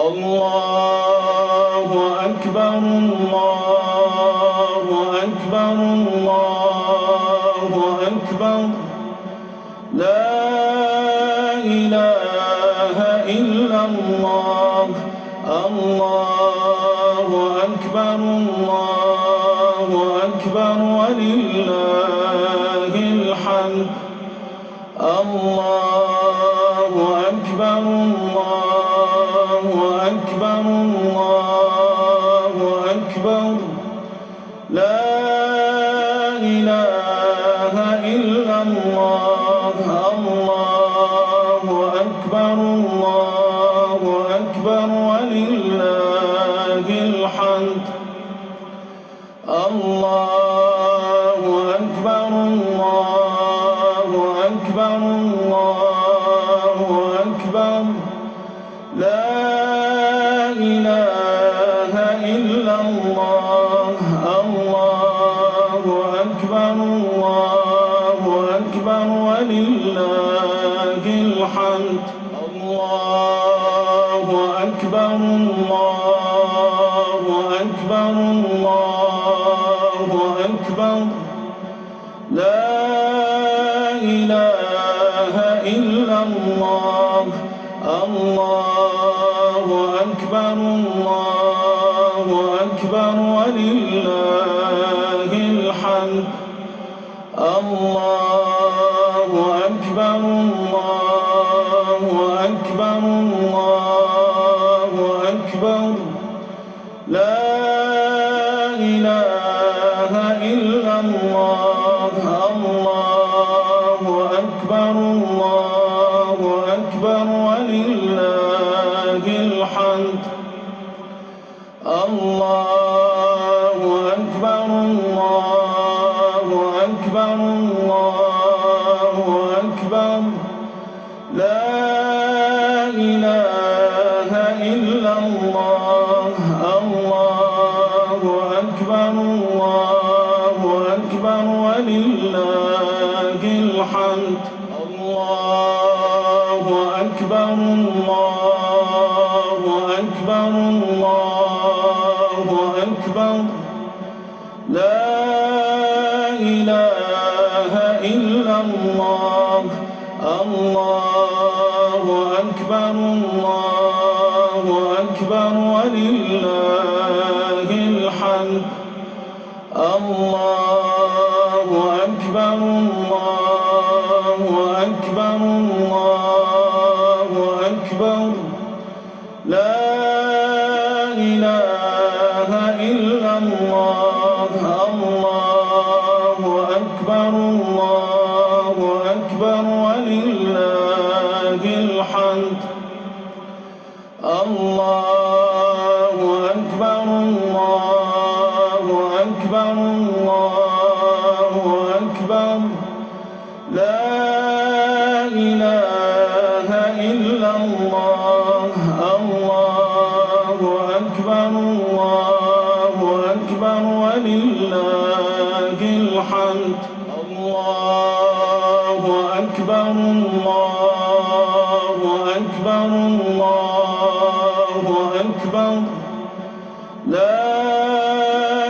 الله أكبر الله أكبر الله أكبر لا إله إلا الله الله أكبر الله أكبر ولله الحمد الله أكبر الله أكبر الله أكبر لا إله إلا الله الله أكبر الله أكبر ولله الحمد الله أكبر الله أكبر الله أكبر لا إله إلا الله الله أكبر الله أكبر ولله الحمد الله أكبر الله أكبر الله أكبر لا إله إلا الله الله أكبر الله أكبر ولله الحمد الله أكبر الله أكبر الله أكبر لا إله إلا الله الله أكبر الله أكبر ولله الحمد الله أكبر الله أكبر الله أكبر لا إله إلا الله الله أكبر الله أكبر ولله الحمد الله أكبر الله أكبر الله أكبر لا إله إلا الله الله أكبر الله أكبر ولله الحمد الله أكبر الله أكبر الله أكبر لا إله إلا الله الله أكبر الله أكبر ولله الحمد الله أكبر الله أكبر الله أكبر لا إله إلا الله الله أكبر الله أكبر ولله الحمد الله أكبر الله أكبر الله أكبر لا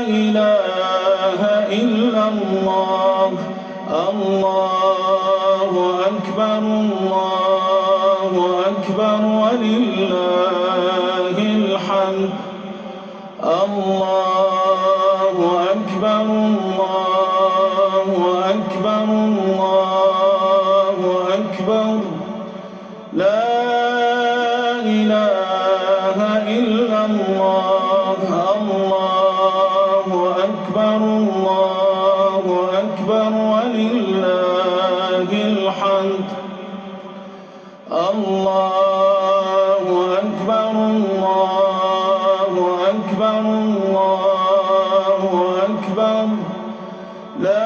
إله إلا الله الله أكبر الله أكبر ولله الحمد الله أكبر الله أكبر الله أكبر لا إله إلا الله الله أكبر الله أكبر ولله الحمد الله أكبر الله أكبر الله أكبر لا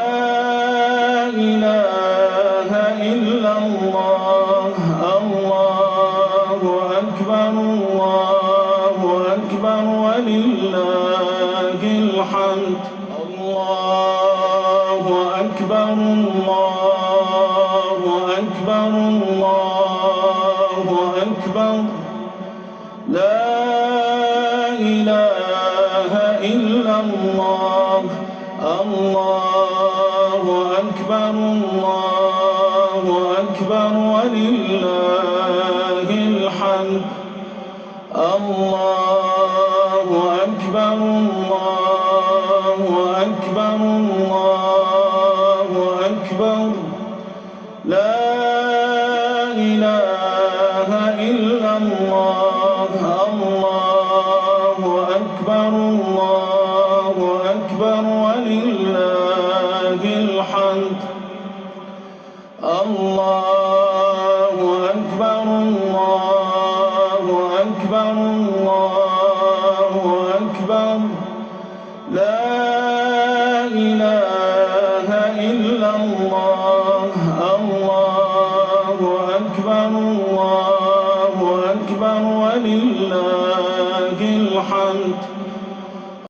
إله إلا الله الله أكبر الله أكبر ولله الحمد الله أكبر الله أكبر الله أكبر لا إلا الله الله أكبر الله أكبر ولله الحمد الله أكبر الله أكبر الله أكبر لا إله إلا الله الله أكبر الله أكبر ولله الحمد الله أكبر الله أكبر الله أكبر لا إله إلا الله الله أكبر الله أكبر ولله الحمد